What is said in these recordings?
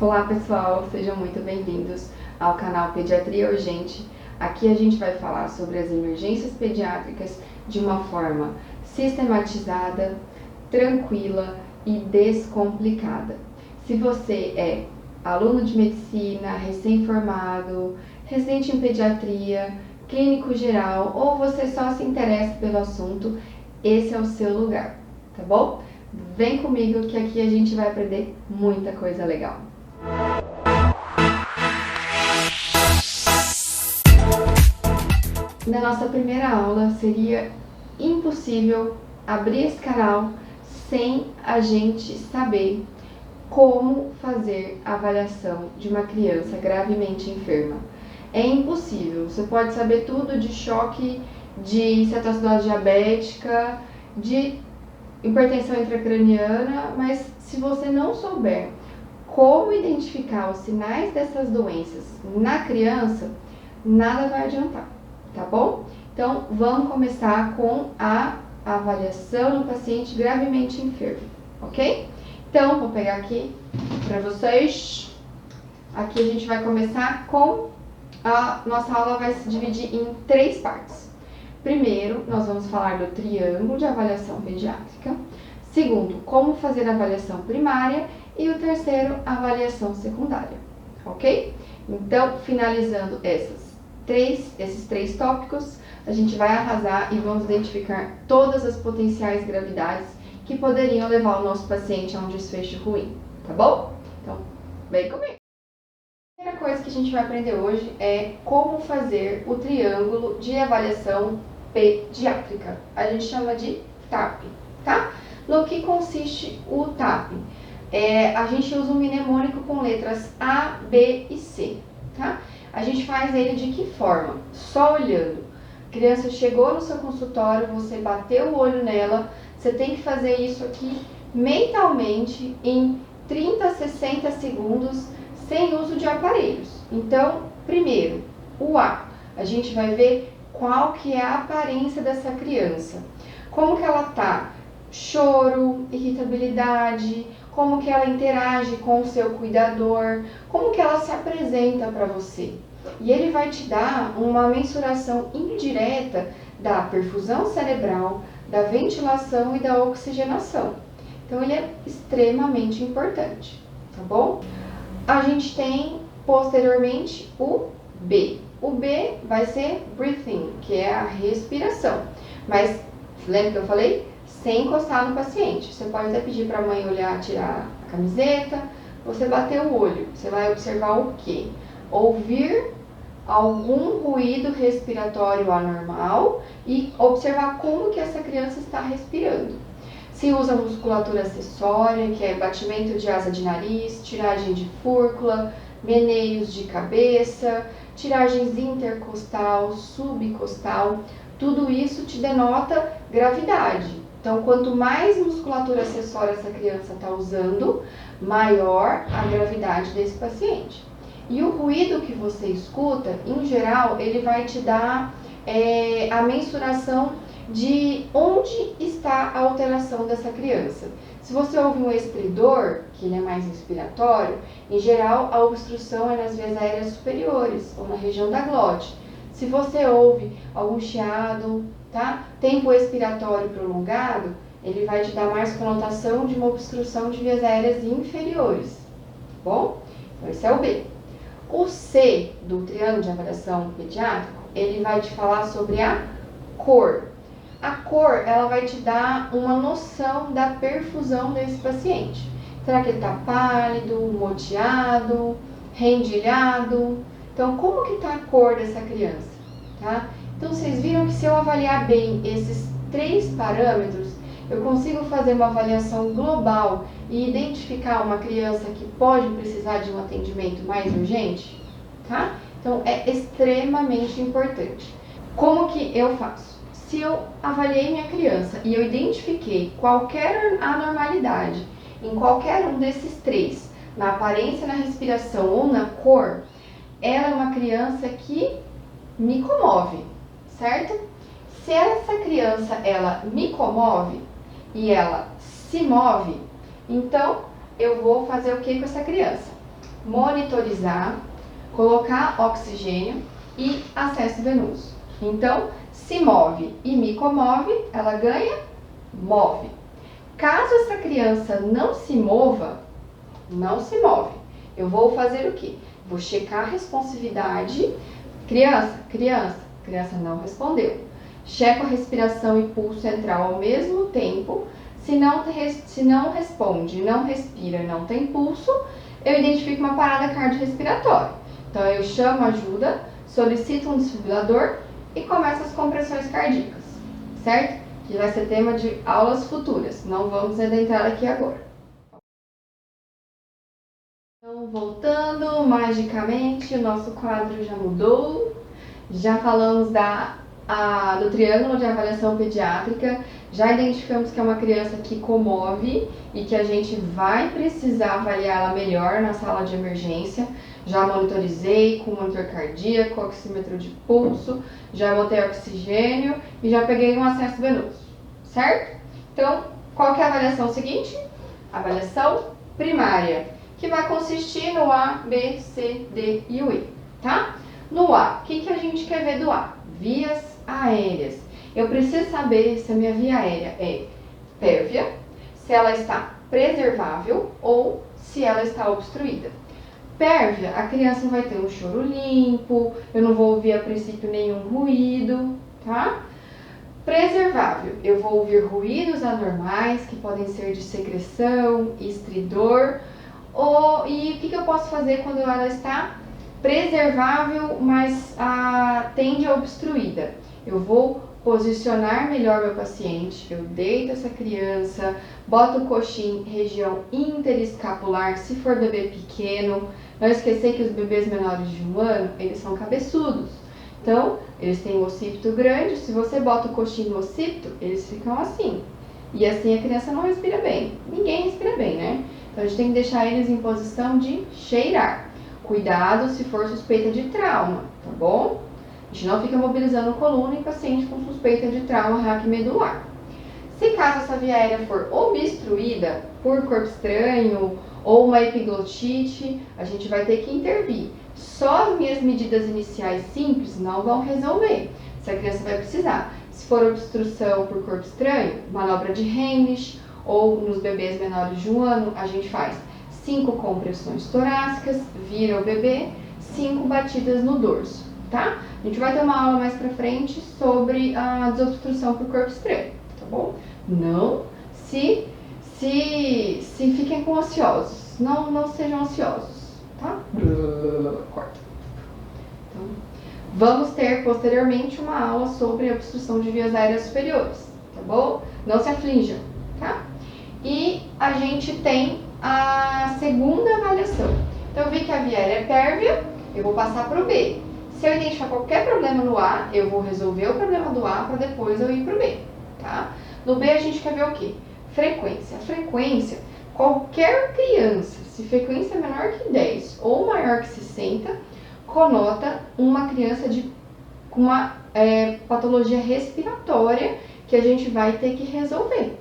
Olá pessoal, sejam muito bem-vindos ao canal Pediatria Urgente. Aqui a gente vai falar sobre as emergências pediátricas de uma forma sistematizada, tranquila e descomplicada. Se você é aluno de medicina, recém-formado, residente em pediatria, clínico geral ou você só se interessa pelo assunto, esse é o seu lugar, tá bom? Vem comigo que aqui a gente vai aprender muita coisa legal. Na nossa primeira aula, seria impossível abrir esse canal sem a gente saber como fazer a avaliação de uma criança gravemente enferma. É impossível. Você pode saber tudo de choque, de cetoacidose diabética, de hipertensão intracraniana, mas se você não souber como identificar os sinais dessas doenças na criança, nada vai adiantar, tá bom? Então, vamos começar com a avaliação no paciente gravemente enfermo, ok? Então, vou pegar aqui para vocês. Aqui a gente vai começar com a nossa aula vai se dividir em 3 partes. Primeiro, nós vamos falar do triângulo de avaliação pediátrica. Segundo, como fazer a avaliação primária. E o terceiro, a avaliação secundária, ok? Então, finalizando esses três tópicos, a gente vai arrasar e vamos identificar todas as potenciais gravidades que poderiam levar o nosso paciente a um desfecho ruim, tá bom? Então, vem comigo! A primeira coisa que a gente vai aprender hoje é como fazer o triângulo de avaliação pediátrica. A gente chama de TAP, tá? No que consiste o TAP? A gente usa um mnemônico com letras A, B e C, tá? A gente faz ele de que forma? Só olhando. A criança chegou no seu consultório, você bateu o olho nela, você tem que fazer isso aqui mentalmente em 30 a 60 segundos, sem uso de aparelhos. Então, primeiro, o A. A gente vai ver qual que é a aparência dessa criança. Como que ela tá? Choro, irritabilidade, como que ela interage com o seu cuidador, como que ela se apresenta para você. E ele vai te dar uma mensuração indireta da perfusão cerebral, da ventilação e da oxigenação. Então, ele é extremamente importante, tá bom? A gente tem, posteriormente, o B. O B vai ser breathing, que é a respiração. Mas, lembra que eu falei? Sem encostar no paciente. Você pode até pedir para a mãe olhar, tirar a camiseta, você bater o olho. Você vai observar o quê? Ouvir algum ruído respiratório anormal e observar como que essa criança está respirando. Se usa musculatura acessória, que é batimento de asa de nariz, tiragem de fúrcula, meneios de cabeça, tiragens intercostal, subcostal, tudo isso te denota gravidade. Então, quanto mais musculatura acessória essa criança está usando, maior a gravidade desse paciente. E o ruído que você escuta, em geral, ele vai te dar a mensuração de onde está a alteração dessa criança. Se você ouve um expridor, que ele é mais respiratório, em geral a obstrução é nas vias aéreas superiores ou na região da glote. Se você ouve algum chiado, tá? Tempo expiratório prolongado, ele vai te dar mais conotação de uma obstrução de vias aéreas inferiores, tá bom? Então esse é o B. O C do triângulo de avaliação pediátrico, ele vai te falar sobre a cor. A cor, ela vai te dar uma noção da perfusão desse paciente. Será que ele está pálido, moteado, rendilhado? Então, como que está a cor dessa criança? Tá? Então, vocês viram que se eu avaliar bem esses 3 parâmetros, eu consigo fazer uma avaliação global e identificar uma criança que pode precisar de um atendimento mais urgente? Tá? Então, é extremamente importante. Como que eu faço? Se eu avaliei minha criança e eu identifiquei qualquer anormalidade em qualquer um desses 3, na aparência, na respiração ou na cor, ela é uma criança que me comove, certo? Se essa criança, ela me comove e ela se move, então eu vou fazer o que com essa criança? monitorizar, colocar oxigênio e acesso venoso. Então, se move e me comove, ela ganha, move. Caso essa criança não se move, eu vou fazer o quê? Vou checar a responsividade. Criança não respondeu. Checo a respiração e pulso central ao mesmo tempo. Se não responde, não respira, não tem pulso, eu identifico uma parada cardiorrespiratória. Então, eu chamo ajuda, solicito um desfibrilador e começo as compressões cardíacas, certo? Que vai ser tema de aulas futuras, não vamos adentrar aqui agora. Então, voltando, magicamente, o nosso quadro já mudou. Já falamos do triângulo de avaliação pediátrica, já identificamos que é uma criança que comove e que a gente vai precisar avaliá-la melhor na sala de emergência. Já monitorizei com monitor cardíaco, oxímetro de pulso, já botei oxigênio e já peguei um acesso venoso, certo? Então, qual que é a avaliação seguinte? Avaliação primária, que vai consistir no A, B, C, D e o E, tá? No A, o que a gente quer ver do A? Vias aéreas. Eu preciso saber se a minha via aérea é pérvia, se ela está preservável ou se ela está obstruída. Pérvia, a criança vai ter um choro limpo, eu não vou ouvir a princípio nenhum ruído, tá? Preservável, eu vou ouvir ruídos anormais que podem ser de secreção, estridor, e o que eu posso fazer quando ela está preservável, mas tende a obstruída? Eu vou posicionar melhor meu paciente, eu deito essa criança, boto o coxim região interescapular, se for bebê pequeno. Não esquecer que os bebês menores de 1 ano, eles são cabeçudos. Então, eles têm um occipito grande, se você bota o coxim no occipito, eles ficam assim. E assim a criança não respira bem. Ninguém respira bem, né? Então, a gente tem que deixar eles em posição de cheirar. Cuidado se for suspeita de trauma, tá bom? A gente não fica mobilizando a coluna em paciente com suspeita de trauma raquimedular. Se caso essa via aérea for obstruída por corpo estranho ou uma epiglotite, a gente vai ter que intervir. Só as minhas medidas iniciais simples não vão resolver. Essa criança vai precisar. Se for obstrução por corpo estranho, manobra de Heimlich, ou nos bebês menores de 1 ano, a gente faz 5 compressões torácicas, vira o bebê, 5 batidas no dorso, tá? A gente vai ter uma aula mais pra frente sobre a desobstrução por corpo estranho, tá bom? Não se fiquem com ansiosos, não sejam ansiosos, tá? Corta. Então, vamos ter posteriormente uma aula sobre a obstrução de vias aéreas superiores, tá bom? Não se aflinjam, tá? E a gente tem a segunda avaliação. Então, eu vi que a via aérea é pérvia, eu vou passar para o B. Se eu identificar qualquer problema no A, eu vou resolver o problema do A para depois eu ir para o B, tá? No B, a gente quer ver o quê? Frequência. Frequência, qualquer criança, se frequência é menor que 10 ou maior que 60, conota uma criança com uma patologia respiratória que a gente vai ter que resolver,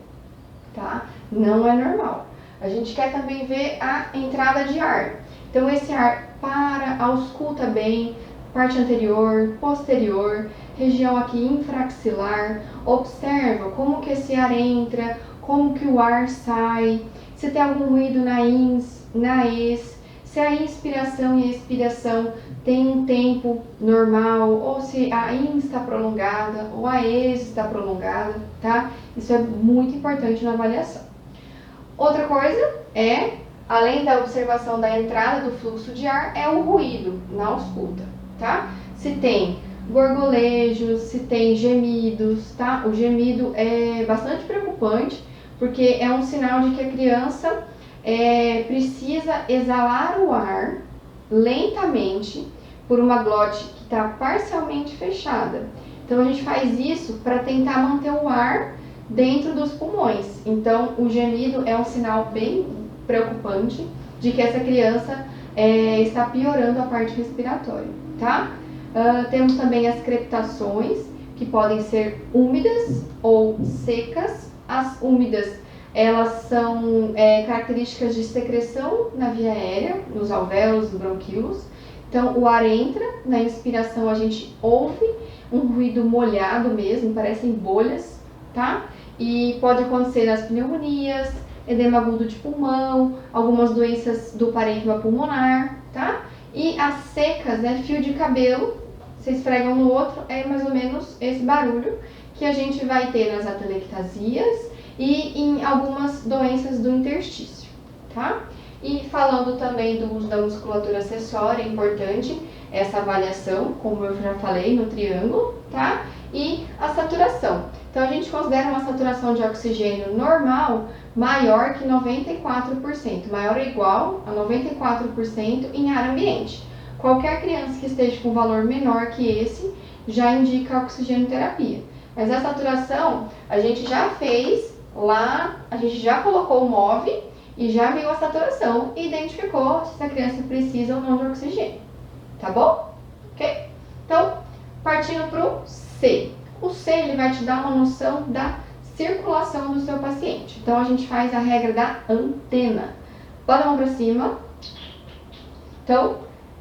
tá? Não é normal. A gente quer também ver a entrada de ar. Então, esse ar ausculta bem, parte anterior, posterior, região aqui infraxilar, observa como que esse ar entra, como que o ar sai, se tem algum ruído na ins, na ex, se a inspiração e a expiração tem um tempo normal, ou se a ins está prolongada, ou a ex está prolongada, tá? Isso é muito importante na avaliação. Outra coisa é, além da observação da entrada do fluxo de ar, é o ruído na ausculta, tá? Se tem gorgolejos, se tem gemidos, tá? O gemido é bastante preocupante, porque é um sinal de que a criança precisa exalar o ar lentamente por uma glote que está parcialmente fechada. Então, a gente faz isso para tentar manter o ar dentro dos pulmões. Então, o gemido é um sinal bem preocupante de que essa criança está piorando a parte respiratória, tá? Temos também as crepitações, que podem ser úmidas ou secas. As úmidas, Elas são características de secreção na via aérea, nos alvéolos, nos bronquíolos. Então, o ar entra, na inspiração a gente ouve um ruído molhado mesmo, parecem bolhas, tá? E pode acontecer nas pneumonias, edema agudo de pulmão, algumas doenças do parênquima pulmonar, tá? E as secas, né, fio de cabelo, se esfregam no outro, é mais ou menos esse barulho que a gente vai ter nas atelectasias e em algumas doenças do interstício, tá? E falando também do uso da musculatura acessória, é importante essa avaliação, como eu já falei, no triângulo, tá? E a saturação. Então, a gente considera uma saturação de oxigênio normal maior que 94%, maior ou igual a 94% em ar ambiente. Qualquer criança que esteja com valor menor que esse já indica oxigenoterapia. Mas a saturação, a gente já fez lá, a gente já colocou o MOV e já viu a saturação e identificou se a criança precisa ou não de oxigênio. Tá bom? Ok? Então, partindo para o C. O C ele vai te dar uma noção da circulação do seu paciente. Então, a gente faz a regra da antena. Bota a mão para cima. Então,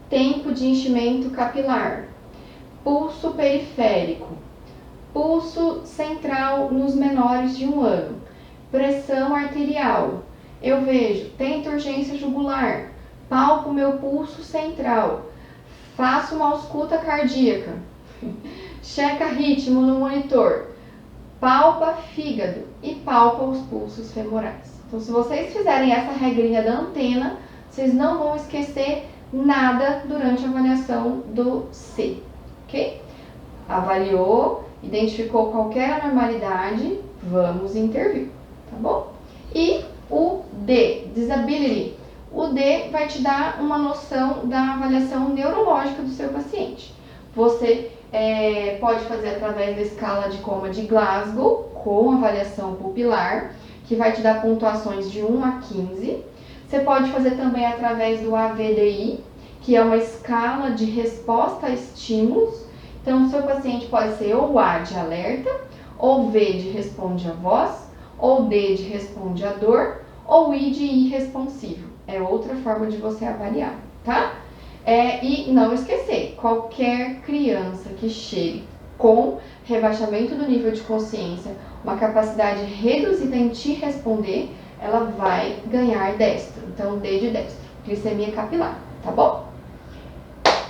tempo de enchimento capilar, pulso periférico, pulso central nos menores de 1 ano, pressão arterial. Eu vejo, tento urgência jugular, palpo meu pulso central, faço uma ausculta cardíaca, checa ritmo no monitor, palpa fígado e palpa os pulsos femorais. Então, se vocês fizerem essa regrinha da antena, vocês não vão esquecer nada durante a avaliação do C, ok? Avaliou, identificou qualquer anormalidade, vamos intervir, tá bom? E o D, disability. O D vai te dar uma noção da avaliação neurológica do seu paciente. Você pode fazer através da escala de coma de Glasgow, com avaliação pupilar, que vai te dar pontuações de 1 a 15. Você pode fazer também através do AVDI, que é uma escala de resposta a estímulos. Então, o seu paciente pode ser ou A de alerta, ou V de responde à voz, ou D de responde à dor, ou I de irresponsivo. É outra forma de você avaliar, tá? E não esquecer, qualquer criança que chegue com rebaixamento do nível de consciência, uma capacidade reduzida em te responder, ela vai ganhar destro. Então, D de destro, glicemia capilar, tá bom?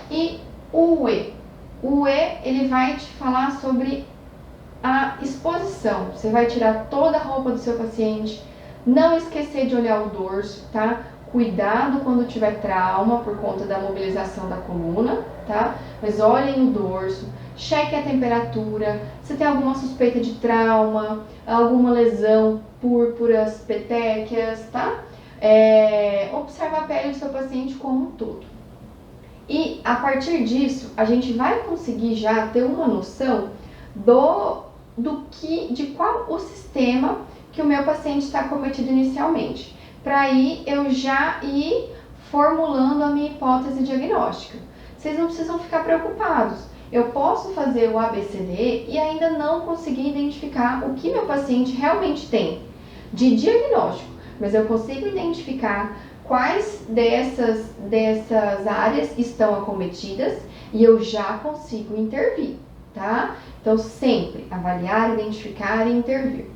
E o E. O E, ele vai te falar sobre a exposição. Você vai tirar toda a roupa do seu paciente, não esquecer de olhar o dorso, tá? Cuidado quando tiver trauma por conta da mobilização da coluna, tá? Mas olhem o dorso, cheque a temperatura, se tem alguma suspeita de trauma, alguma lesão, púrpuras, petequias, tá? Observa a pele do seu paciente como um todo. E a partir disso, a gente vai conseguir já ter uma noção de qual o sistema que o meu paciente está cometido inicialmente. Para aí eu já ir formulando a minha hipótese diagnóstica. Vocês não precisam ficar preocupados. Eu posso fazer o ABCD e ainda não conseguir identificar o que meu paciente realmente tem de diagnóstico, mas eu consigo identificar quais dessas áreas estão acometidas e eu já consigo intervir, tá? Então, sempre avaliar, identificar e intervir.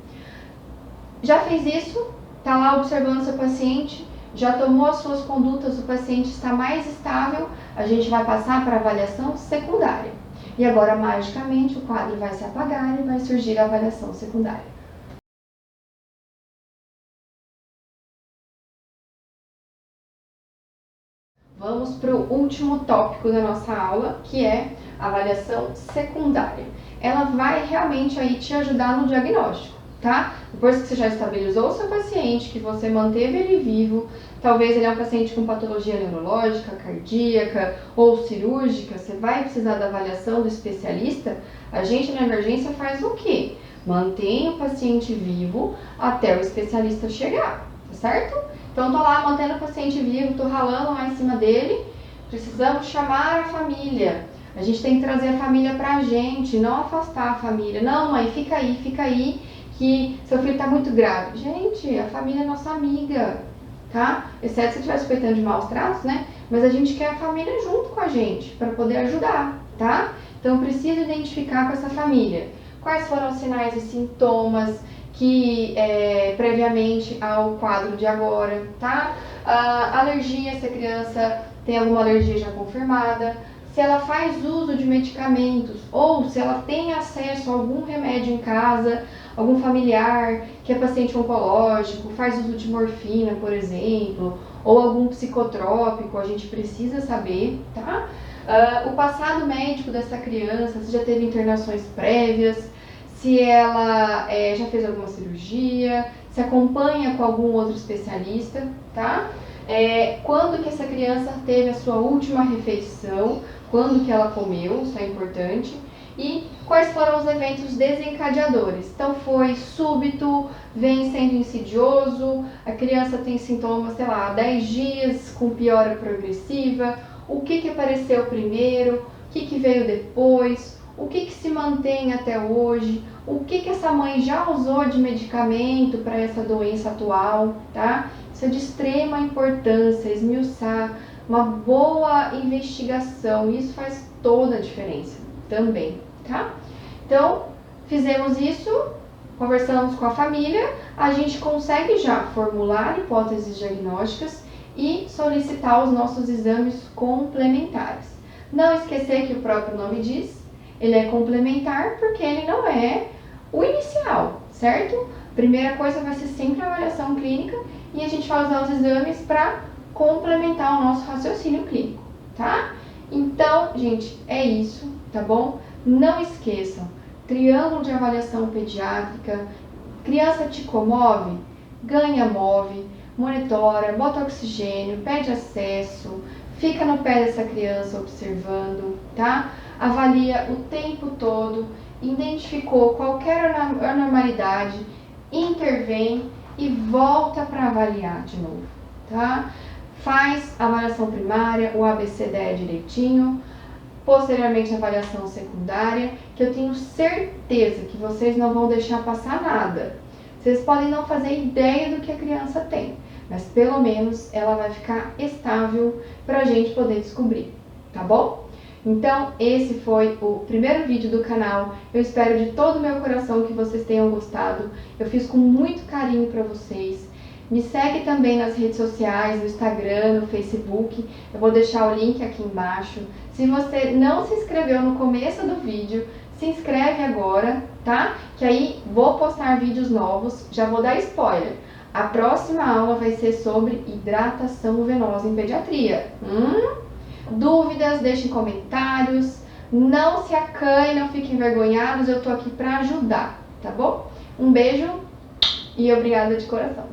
Já fez isso? Está lá observando seu paciente? Já tomou as suas condutas? O paciente está mais estável? A gente vai passar para a avaliação secundária. E agora, magicamente, o quadro vai se apagar e vai surgir a avaliação secundária. Vamos para o último tópico da nossa aula, que é a avaliação secundária. Ela vai realmente aí te ajudar no diagnóstico, tá? Depois que você já estabilizou o seu paciente, que você manteve ele vivo, talvez ele é um paciente com patologia neurológica, cardíaca ou cirúrgica, você vai precisar da avaliação do especialista, a gente na emergência faz o quê? Mantém o paciente vivo até o especialista chegar, tá certo? Então, tô lá mantendo o paciente vivo, tô ralando lá em cima dele, precisamos chamar a família. A gente tem que trazer a família pra gente, não afastar a família. Não, mãe, fica aí, que seu filho está muito grave. Gente, a família é nossa amiga, tá? Exceto se estiver suspeitando de maus tratos, né? Mas a gente quer a família junto com a gente para poder ajudar, tá? Então precisa identificar com essa família quais foram os sinais e sintomas que previamente ao quadro de agora, tá? Alergia, se a criança tem alguma alergia já confirmada, se ela faz uso de medicamentos ou se ela tem acesso a algum remédio em casa, algum familiar que é paciente oncológico, faz uso de morfina, por exemplo, ou algum psicotrópico, a gente precisa saber, tá? O passado médico dessa criança, se já teve internações prévias, se ela já fez alguma cirurgia, se acompanha com algum outro especialista, tá? Quando que essa criança teve a sua última refeição, quando que ela comeu, isso é importante, e quais foram os eventos desencadeadores. Então foi súbito, vem sendo insidioso, a criança tem sintomas, sei lá, 10 dias com piora progressiva, o que apareceu primeiro, o que veio depois, o que se mantém até hoje, o que essa mãe já usou de medicamento para essa doença atual, tá? Isso é de extrema importância, esmiuçar, uma boa investigação, isso faz toda a diferença também, tá? Então, fizemos isso, conversamos com a família, a gente consegue já formular hipóteses diagnósticas e solicitar os nossos exames complementares. Não esquecer que o próprio nome diz, ele é complementar porque ele não é o inicial, certo? Primeira coisa vai ser sempre a avaliação clínica e a gente vai usar os exames para complementar o nosso raciocínio clínico, tá? Então, gente, é isso, tá bom? Não esqueçam, triângulo de avaliação pediátrica, criança te comove, ganha move, monitora, bota oxigênio, pede acesso, fica no pé dessa criança observando, tá? Avalia o tempo todo, identificou qualquer anormalidade, intervém e volta para avaliar de novo, tá? Faz a avaliação primária, o ABCDE direitinho, posteriormente a avaliação secundária, que eu tenho certeza que vocês não vão deixar passar nada. Vocês podem não fazer ideia do que a criança tem, mas pelo menos ela vai ficar estável para a gente poder descobrir, tá bom? Então, esse foi o primeiro vídeo do canal. Eu espero de todo o meu coração que vocês tenham gostado. Eu fiz com muito carinho para vocês. Me segue também nas redes sociais, no Instagram, no Facebook. Eu vou deixar o link aqui embaixo. Se você não se inscreveu no começo do vídeo, se inscreve agora, tá? Que aí vou postar vídeos novos. Já vou dar spoiler. A próxima aula vai ser sobre hidratação venosa em pediatria. Dúvidas, deixem comentários, não se acanhem, não fiquem envergonhados, eu tô aqui para ajudar, tá bom? Um beijo e obrigada de coração.